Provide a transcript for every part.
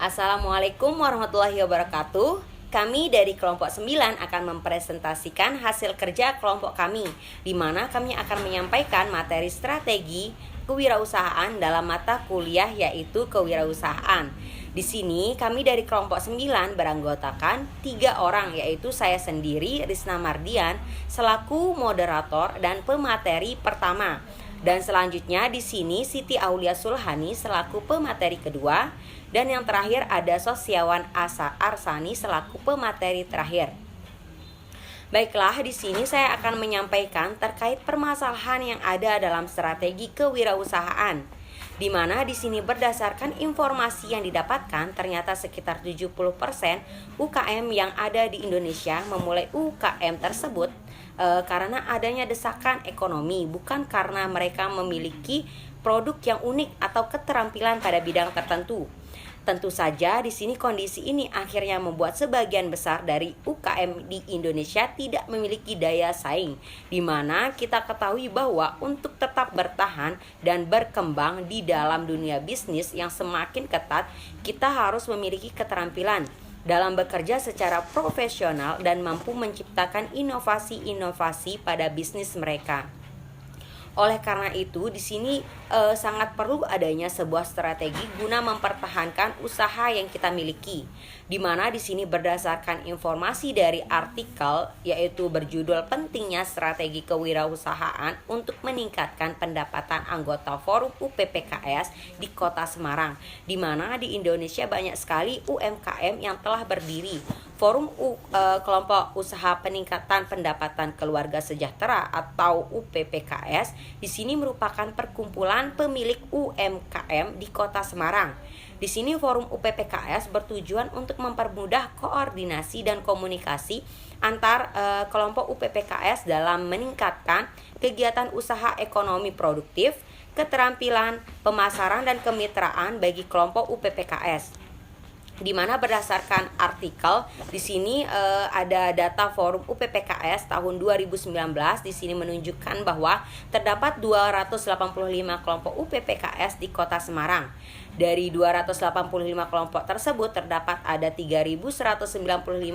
Assalamualaikum warahmatullahi wabarakatuh. Kami dari kelompok 9 akan mempresentasikan hasil kerja kelompok kami, di mana kami akan menyampaikan materi strategi kewirausahaan dalam mata kuliah yaitu kewirausahaan. Di sini kami dari kelompok 9 beranggotakan 3 orang, yaitu saya sendiri, Risna Mardian, selaku moderator dan pemateri pertama. Dan selanjutnya di sini Siti Aulia Sulhani selaku pemateri kedua, dan yang terakhir ada Sosiawan Asa Arsani selaku pemateri terakhir. Baiklah, di sini saya akan menyampaikan terkait permasalahan yang ada dalam strategi kewirausahaan, di mana di sini berdasarkan informasi yang didapatkan ternyata sekitar 70% UKM yang ada di Indonesia memulai UKM tersebut karena adanya desakan ekonomi, bukan karena mereka memiliki produk yang unik atau keterampilan pada bidang tertentu. Tentu saja di sini kondisi ini akhirnya membuat sebagian besar dari UKM di Indonesia tidak memiliki daya saing, di mana kita ketahui bahwa untuk tetap bertahan dan berkembang di dalam dunia bisnis yang semakin ketat, kita harus memiliki keterampilan dalam bekerja secara profesional dan mampu menciptakan inovasi-inovasi pada bisnis mereka. Oleh karena itu, di sini sangat perlu adanya sebuah strategi guna mempertahankan usaha yang kita miliki. Di mana di sini berdasarkan informasi dari artikel yaitu berjudul Pentingnya Strategi Kewirausahaan untuk Meningkatkan Pendapatan Anggota Forum UPPKS di Kota Semarang. Di mana di Indonesia banyak sekali UMKM yang telah berdiri. Forum Kelompok Usaha Peningkatan Pendapatan Keluarga Sejahtera atau UPPKS di sini merupakan perkumpulan pemilik UMKM di Kota Semarang. Di sini Forum UPPKS bertujuan untuk mempermudah koordinasi dan komunikasi antar kelompok UPPKS dalam meningkatkan kegiatan usaha ekonomi produktif, keterampilan, pemasaran dan kemitraan bagi kelompok UPPKS. Di mana berdasarkan artikel di sini ada data Forum UPPKS tahun 2019 di sini menunjukkan bahwa terdapat 285 kelompok UPPKS di Kota Semarang. Dari 285 kelompok tersebut terdapat ada 3.195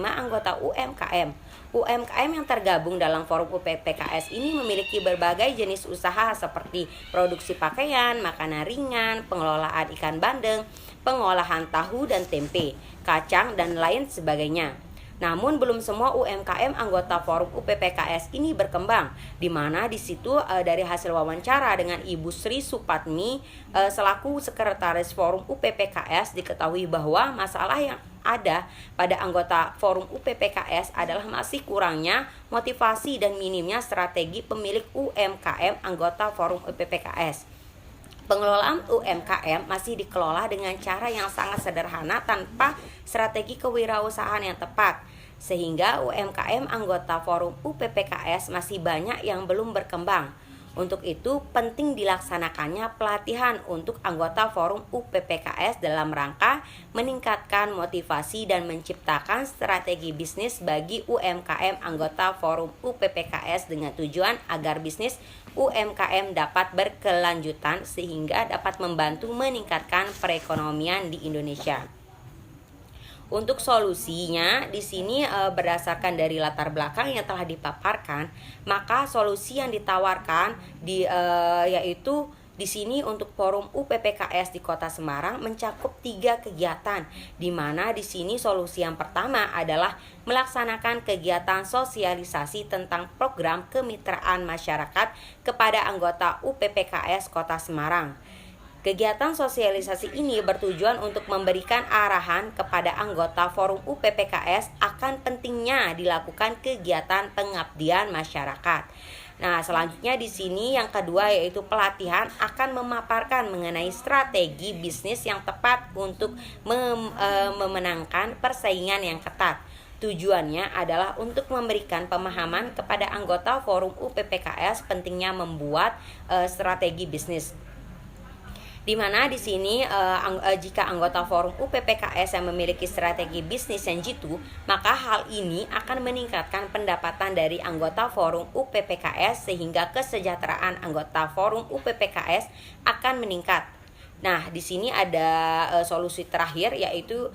anggota UMKM. UMKM yang tergabung dalam Forum UPPKS ini memiliki berbagai jenis usaha seperti produksi pakaian, makanan ringan, pengelolaan ikan bandeng, pengolahan tahu dan tempe, kacang, dan lain sebagainya. Namun belum semua UMKM anggota Forum UPPKS ini berkembang, di mana di situ dari hasil wawancara dengan Ibu Sri Supatmi selaku sekretaris Forum UPPKS diketahui bahwa masalah yang ada pada anggota Forum UPPKS adalah masih kurangnya motivasi dan minimnya strategi pemilik UMKM anggota Forum UPPKS. Pengelolaan UMKM masih dikelola dengan cara yang sangat sederhana tanpa strategi kewirausahaan yang tepat, sehingga UMKM anggota Forum UPPKS masih banyak yang belum berkembang. Untuk itu penting dilaksanakannya pelatihan untuk anggota Forum UPPKS dalam rangka meningkatkan motivasi dan menciptakan strategi bisnis bagi UMKM anggota Forum UPPKS dengan tujuan agar bisnis UMKM dapat berkelanjutan sehingga dapat membantu meningkatkan perekonomian di Indonesia. Untuk solusinya di sini berdasarkan dari latar belakang yang telah dipaparkan, maka solusi yang ditawarkan yaitu di sini untuk Forum UPPKS di Kota Semarang mencakup 3 kegiatan, di mana di sini solusi yang pertama adalah melaksanakan kegiatan sosialisasi tentang program kemitraan masyarakat kepada anggota UPPKS Kota Semarang. Kegiatan sosialisasi ini bertujuan untuk memberikan arahan kepada anggota Forum UPPKS akan pentingnya dilakukan kegiatan pengabdian masyarakat. Nah, selanjutnya di sini yang kedua yaitu pelatihan akan memaparkan mengenai strategi bisnis yang tepat untuk memenangkan persaingan yang ketat. Tujuannya adalah untuk memberikan pemahaman kepada anggota Forum UPPKS pentingnya membuat strategi bisnis. Di mana di sini jika anggota Forum UPPKS yang memiliki strategi bisnis yang jitu, maka hal ini akan meningkatkan pendapatan dari anggota Forum UPPKS sehingga kesejahteraan anggota Forum UPPKS akan meningkat. Nah, di sini ada solusi terakhir, yaitu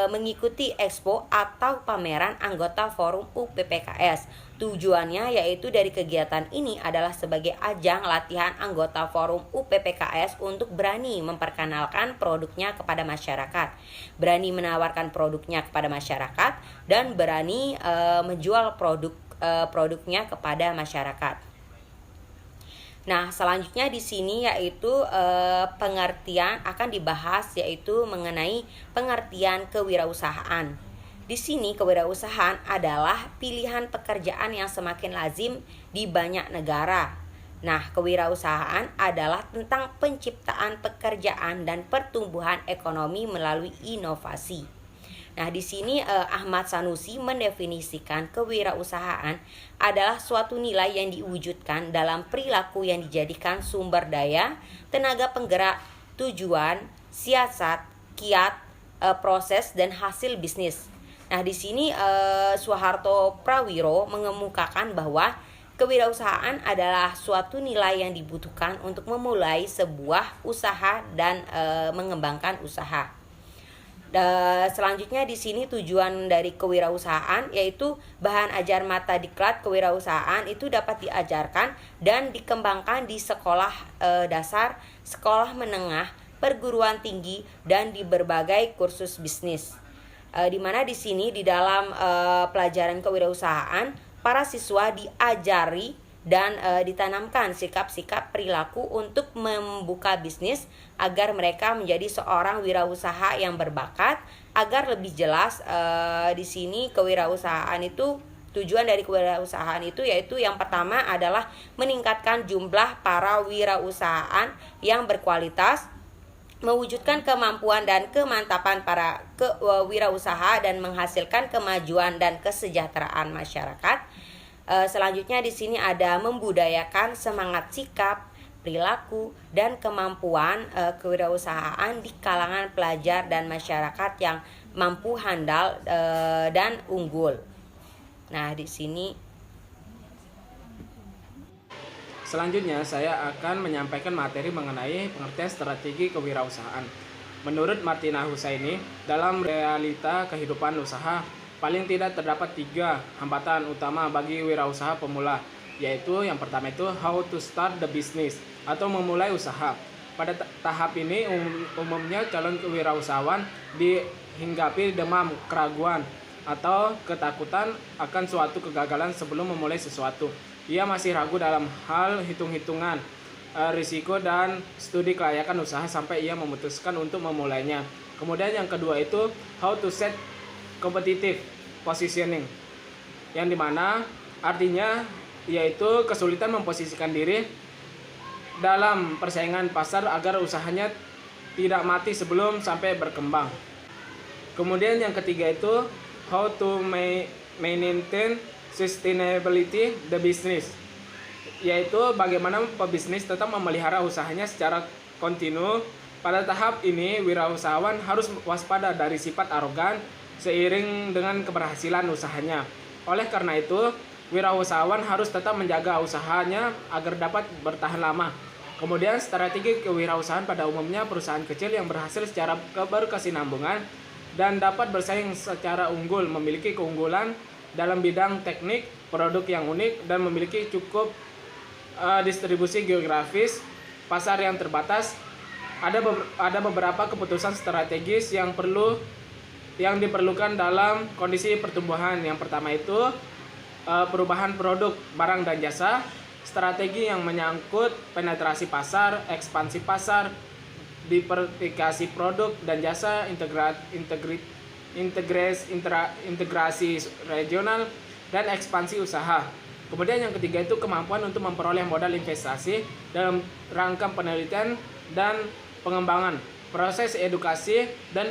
mengikuti expo atau pameran anggota forum UPPKS. Tujuannya yaitu dari kegiatan ini adalah sebagai ajang latihan anggota forum UPPKS untuk berani memperkenalkan produknya kepada masyarakat, berani menawarkan produknya kepada masyarakat, dan berani menjual produknya kepada masyarakat. Nah, selanjutnya di sini yaitu pengertian akan dibahas, yaitu mengenai pengertian kewirausahaan. Di sini kewirausahaan adalah pilihan pekerjaan yang semakin lazim di banyak negara. Nah, kewirausahaan adalah tentang penciptaan pekerjaan dan pertumbuhan ekonomi melalui inovasi. Nah, di sini Ahmad Sanusi mendefinisikan kewirausahaan adalah suatu nilai yang diwujudkan dalam perilaku yang dijadikan sumber daya, tenaga penggerak, tujuan, siasat, kiat, proses, dan hasil bisnis. Nah, di sini Soeharto Prawiro mengemukakan bahwa kewirausahaan adalah suatu nilai yang dibutuhkan untuk memulai sebuah usaha dan mengembangkan usaha. Selanjutnya di sini tujuan dari kewirausahaan yaitu bahan ajar mata diklat kewirausahaan itu dapat diajarkan dan dikembangkan di sekolah dasar, sekolah menengah, perguruan tinggi, dan di berbagai kursus bisnis. Di mana di sini di dalam pelajaran kewirausahaan para siswa diajari dan ditanamkan sikap-sikap perilaku untuk membuka bisnis agar mereka menjadi seorang wirausaha yang berbakat. Agar lebih jelas di sini kewirausahaan itu, tujuan dari kewirausahaan itu yaitu yang pertama adalah meningkatkan jumlah para wirausahaan yang berkualitas, mewujudkan kemampuan dan kemantapan para wirausaha dan menghasilkan kemajuan dan kesejahteraan masyarakat. Selanjutnya di sini ada membudayakan semangat sikap, perilaku, dan kemampuan kewirausahaan di kalangan pelajar dan masyarakat yang mampu, handal, dan unggul. Nah, di sini selanjutnya saya akan menyampaikan materi mengenai pengertian strategi kewirausahaan. Menurut Martina Hussaini, dalam realita kehidupan usaha, paling tidak terdapat 3 hambatan utama bagi wirausaha pemula, yaitu yang pertama itu how to start the business atau memulai usaha. Pada tahap ini umumnya calon kewirausahawan dihinggapi demam, keraguan, atau ketakutan akan suatu kegagalan sebelum memulai sesuatu. Ia masih ragu dalam hal hitung-hitungan risiko dan studi kelayakan usaha sampai ia memutuskan untuk memulainya. Kemudian yang kedua itu how to set competitive positioning, yang dimana artinya yaitu kesulitan memposisikan diri dalam persaingan pasar agar usahanya tidak mati sebelum sampai berkembang. Kemudian yang ketiga itu how to maintain sustainability the business, yaitu bagaimana pebisnis tetap memelihara usahanya secara kontinu. Pada tahap ini wirausahawan harus waspada dari sifat arogan seiring dengan keberhasilan usahanya. Oleh karena itu, wirausahawan harus tetap menjaga usahanya agar dapat bertahan lama. Kemudian strategi kewirausahaan pada umumnya perusahaan kecil yang berhasil secara berkesinambungan dan dapat bersaing secara unggul, memiliki keunggulan dalam bidang teknik, produk yang unik, dan memiliki cukup distribusi geografis, pasar yang terbatas. Ada beberapa keputusan strategis yang diperlukan dalam kondisi pertumbuhan. Yang pertama itu perubahan produk, barang, dan jasa, strategi yang menyangkut penetrasi pasar, ekspansi pasar, diversifikasi produk dan jasa, integrasi regional, dan ekspansi usaha. Kemudian yang ketiga itu kemampuan untuk memperoleh modal investasi dalam rangka penelitian dan pengembangan, proses edukasi dan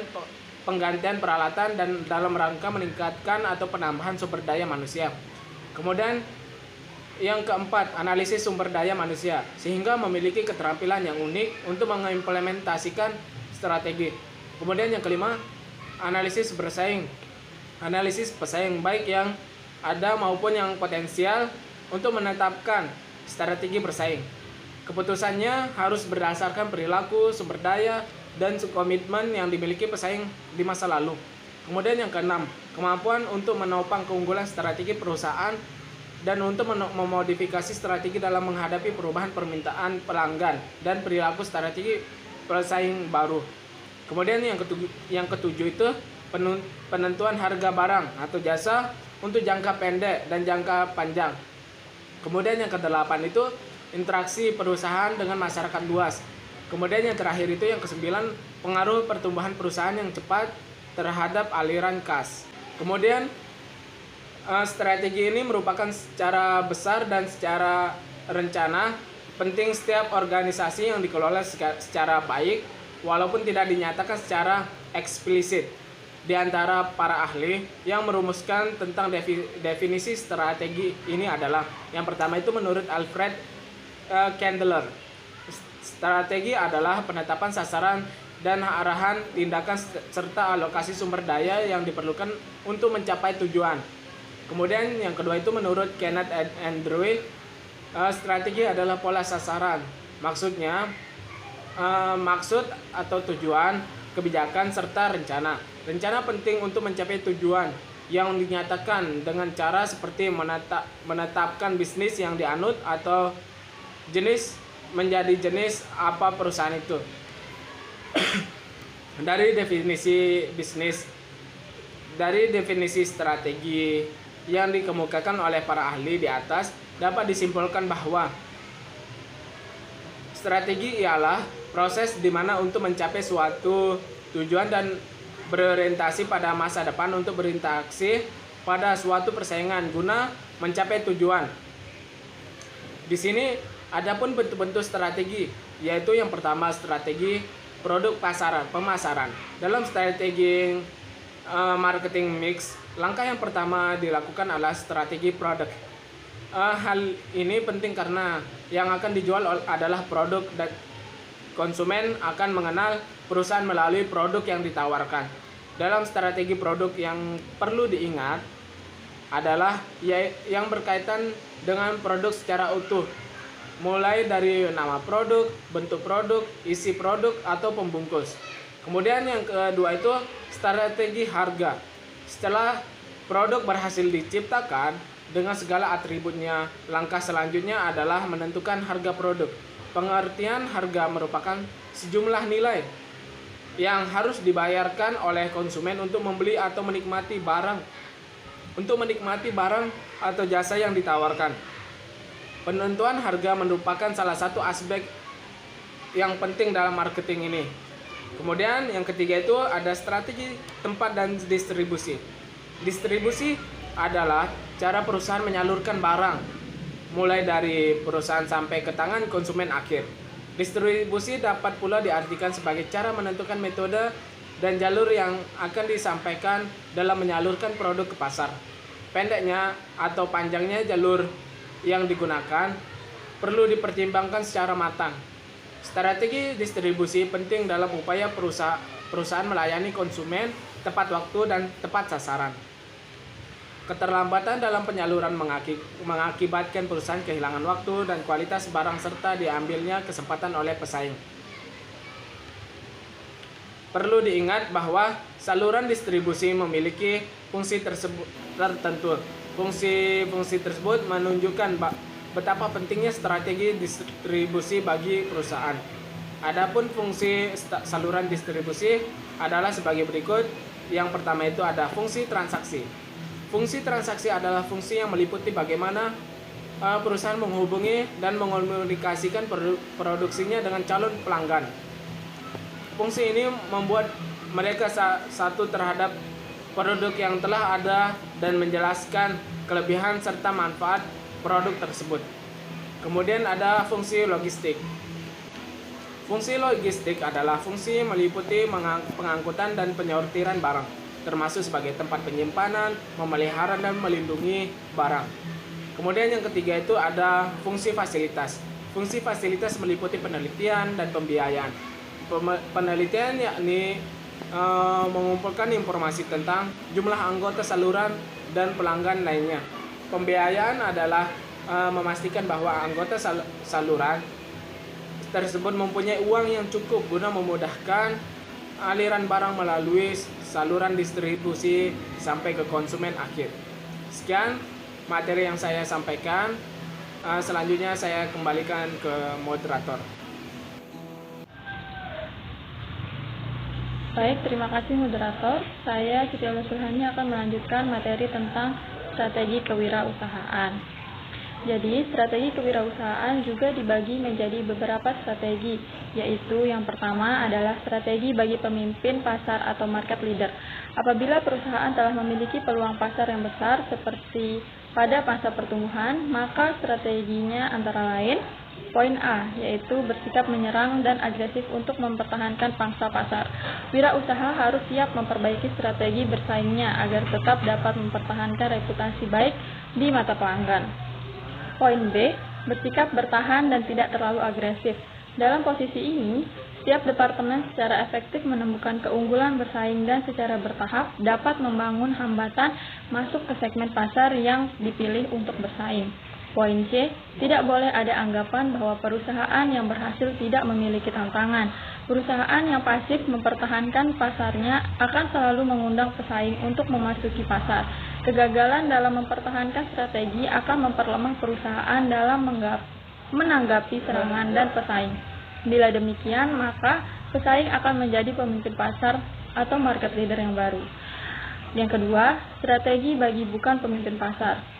penggantian peralatan, dan dalam rangka meningkatkan atau penambahan sumber daya manusia. Kemudian yang keempat, analisis sumber daya manusia, sehingga memiliki keterampilan yang unik untuk mengimplementasikan strategi. Kemudian yang kelima, analisis bersaing, analisis pesaing baik yang ada maupun yang potensial untuk menetapkan strategi bersaing. Keputusannya harus berdasarkan perilaku, sumber daya, dan komitmen yang dimiliki pesaing di masa lalu. Kemudian yang keenam, kemampuan untuk menopang keunggulan strategi perusahaan dan untuk memodifikasi strategi dalam menghadapi perubahan permintaan pelanggan dan perilaku strategi pesaing baru. Kemudian yang ketujuh itu penentuan harga barang atau jasa untuk jangka pendek dan jangka panjang. Kemudian yang kedelapan itu interaksi perusahaan dengan masyarakat luas. Kemudian yang terakhir itu yang kesembilan, pengaruh pertumbuhan perusahaan yang cepat terhadap aliran kas. Kemudian strategi ini merupakan secara besar dan secara rencana penting setiap organisasi yang dikelola secara baik walaupun tidak dinyatakan secara eksplisit. Di antara para ahli yang merumuskan tentang definisi strategi ini adalah yang pertama itu menurut Alfred Candler. Strategi adalah penetapan sasaran dan arahan tindakan serta alokasi sumber daya yang diperlukan untuk mencapai tujuan. Kemudian yang kedua itu menurut Kenneth Andrew, strategi adalah pola sasaran. Maksudnya maksud atau tujuan, kebijakan serta rencana. Rencana penting untuk mencapai tujuan yang dinyatakan dengan cara seperti menetapkan bisnis yang dianut atau jenis menjadi jenis apa perusahaan itu. Dari definisi strategi yang dikemukakan oleh para ahli di atas dapat disimpulkan bahwa strategi ialah proses di mana untuk mencapai suatu tujuan dan berorientasi pada masa depan untuk berinteraksi pada suatu persaingan guna mencapai tujuan. Di sini adapun bentuk-bentuk strategi, yaitu yang pertama strategi produk pemasaran. Dalam strategi marketing mix, langkah yang pertama dilakukan adalah strategi produk. Hal ini penting karena yang akan dijual adalah produk dan konsumen akan mengenal perusahaan melalui produk yang ditawarkan. Dalam strategi produk yang perlu diingat adalah yang berkaitan dengan produk secara utuh, mulai dari nama produk, bentuk produk, isi produk, atau pembungkus. Kemudian yang kedua itu strategi harga. Setelah produk berhasil diciptakan dengan segala atributnya, langkah selanjutnya adalah menentukan harga produk. Pengertian harga merupakan sejumlah nilai yang harus dibayarkan oleh konsumen untuk membeli atau menikmati barang atau jasa yang ditawarkan. Penentuan harga merupakan salah satu aspek yang penting dalam marketing ini. Kemudian yang ketiga itu ada strategi tempat dan distribusi. Distribusi adalah cara perusahaan menyalurkan barang mulai dari perusahaan sampai ke tangan konsumen akhir. Distribusi dapat pula diartikan sebagai cara menentukan metode dan jalur yang akan disampaikan dalam menyalurkan produk ke pasar. Pendeknya atau panjangnya jalur yang digunakan perlu dipertimbangkan secara matang. Strategi distribusi penting dalam upaya perusahaan melayani konsumen tepat waktu dan tepat sasaran. Keterlambatan dalam penyaluran mengakibatkan perusahaan kehilangan waktu dan kualitas barang serta diambilnya kesempatan oleh pesaing. Perlu diingat bahwa saluran distribusi memiliki fungsi tertentu. Fungsi tersebut menunjukkan betapa pentingnya strategi distribusi bagi perusahaan. Adapun fungsi saluran distribusi adalah sebagai berikut. Yang pertama itu ada fungsi transaksi. Fungsi transaksi adalah fungsi yang meliputi bagaimana perusahaan menghubungi dan mengkomunikasikan produksinya dengan calon pelanggan. Fungsi ini membuat mereka satu terhadap produk yang telah ada dan menjelaskan kelebihan serta manfaat produk tersebut. Kemudian ada fungsi logistik. Fungsi logistik adalah fungsi meliputi pengangkutan dan penyortiran barang, termasuk sebagai tempat penyimpanan, memelihara dan melindungi barang. Kemudian yang ketiga itu ada fungsi fasilitas. Fungsi fasilitas meliputi penelitian dan pembiayaan. Penelitian yakni mengumpulkan informasi tentang jumlah anggota saluran dan pelanggan lainnya. Pembiayaan adalah memastikan bahwa anggota saluran tersebut mempunyai uang yang cukup guna memudahkan aliran barang melalui saluran distribusi sampai ke konsumen akhir. Sekian materi yang saya sampaikan. Selanjutnya saya kembalikan ke moderator. Baik, terima kasih moderator. Saya Siti Sulhani akan melanjutkan materi tentang strategi kewirausahaan. Jadi, strategi kewirausahaan juga dibagi menjadi beberapa strategi, yaitu yang pertama adalah strategi bagi pemimpin pasar atau market leader. Apabila perusahaan telah memiliki peluang pasar yang besar seperti pada masa pertumbuhan, maka strateginya antara lain poin A, yaitu bersikap menyerang dan agresif untuk mempertahankan pangsa pasar. Wirausaha harus siap memperbaiki strategi bersaingnya agar tetap dapat mempertahankan reputasi baik di mata pelanggan. Poin B, bersikap bertahan dan tidak terlalu agresif. Dalam posisi ini, setiap departemen secara efektif menemukan keunggulan bersaing dan secara bertahap dapat membangun hambatan masuk ke segmen pasar yang dipilih untuk bersaing. Poin C, tidak boleh ada anggapan bahwa perusahaan yang berhasil tidak memiliki tantangan. Perusahaan yang pasif mempertahankan pasarnya akan selalu mengundang pesaing untuk memasuki pasar. Kegagalan dalam mempertahankan strategi akan memperlemah perusahaan dalam menanggapi serangan dan pesaing. Bila demikian, maka pesaing akan menjadi pemimpin pasar atau market leader yang baru. Yang kedua, strategi bagi bukan pemimpin pasar.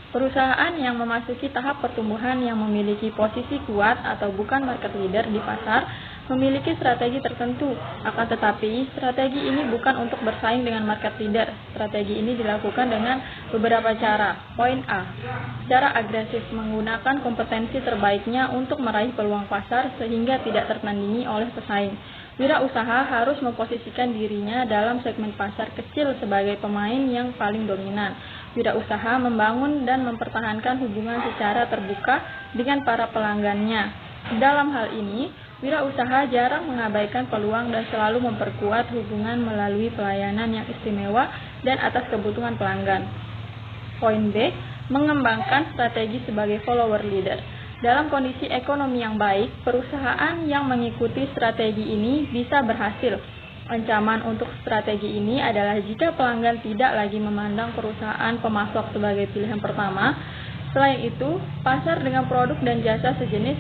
Perusahaan yang memasuki tahap pertumbuhan yang memiliki posisi kuat atau bukan market leader di pasar memiliki strategi tertentu. Akan tetapi, strategi ini bukan untuk bersaing dengan market leader. Strategi ini dilakukan dengan beberapa cara. Poin A, secara agresif menggunakan kompetensi terbaiknya untuk meraih peluang pasar sehingga tidak tertandingi oleh pesaing. Wirausaha harus memposisikan dirinya dalam segmen pasar kecil sebagai pemain yang paling dominan. Wirausaha membangun dan mempertahankan hubungan secara terbuka dengan para pelanggannya. Dalam hal ini, wirausaha jarang mengabaikan peluang dan selalu memperkuat hubungan melalui pelayanan yang istimewa dan atas kebutuhan pelanggan. Poin B, mengembangkan strategi sebagai follower leader. Dalam kondisi ekonomi yang baik, perusahaan yang mengikuti strategi ini bisa berhasil. Ancaman untuk strategi ini adalah jika pelanggan tidak lagi memandang perusahaan pemasok sebagai pilihan pertama. Selain itu, pasar dengan produk dan jasa sejenis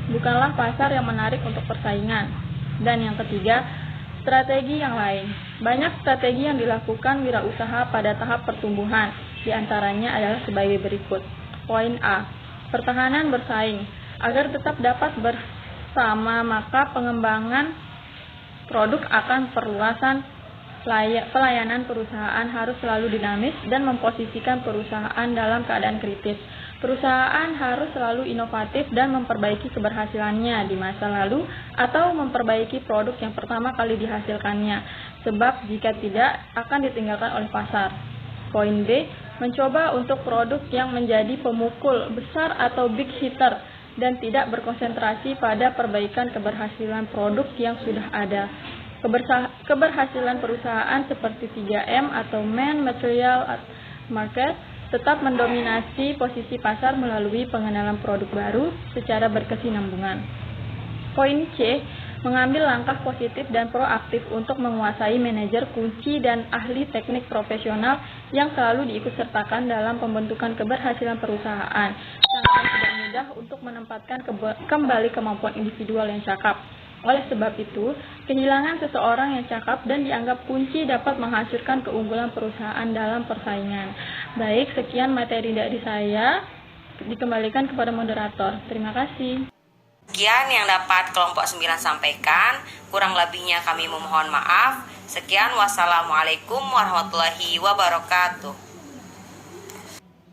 bukanlah pasar yang menarik untuk persaingan. Dan yang ketiga, strategi yang lain. Banyak strategi yang dilakukan wirausaha pada tahap pertumbuhan, di antaranya adalah sebagai berikut. Poin A, pertahanan bersaing. Agar tetap dapat bersama, maka pengembangan produk akan perluasan pelayanan perusahaan harus selalu dinamis dan memposisikan perusahaan dalam keadaan kritis. Perusahaan harus selalu inovatif dan memperbaiki keberhasilannya di masa lalu atau memperbaiki produk yang pertama kali dihasilkannya, sebab jika tidak akan ditinggalkan oleh pasar. Poin B, mencoba untuk produk yang menjadi pemukul besar atau big hitter dan tidak berkonsentrasi pada perbaikan keberhasilan produk yang sudah ada. Keberhasilan perusahaan seperti 3M atau Man Material Market tetap mendominasi posisi pasar melalui pengenalan produk baru secara berkesinambungan. Poin C, mengambil langkah positif dan proaktif untuk menguasai manajer kunci dan ahli teknik profesional yang selalu diikutsertakan dalam pembentukan keberhasilan perusahaan. Sangat tidak mudah untuk menempatkan kembali kemampuan individual yang cakap. Oleh sebab itu, kehilangan seseorang yang cakap dan dianggap kunci dapat menghasilkan keunggulan perusahaan dalam persaingan. Baik, sekian materi dari saya. Dikembalikan kepada moderator. Terima kasih. Sekian yang dapat kelompok 9 sampaikan. Kurang lebihnya kami memohon maaf. Sekian, wassalamualaikum warahmatullahi wabarakatuh.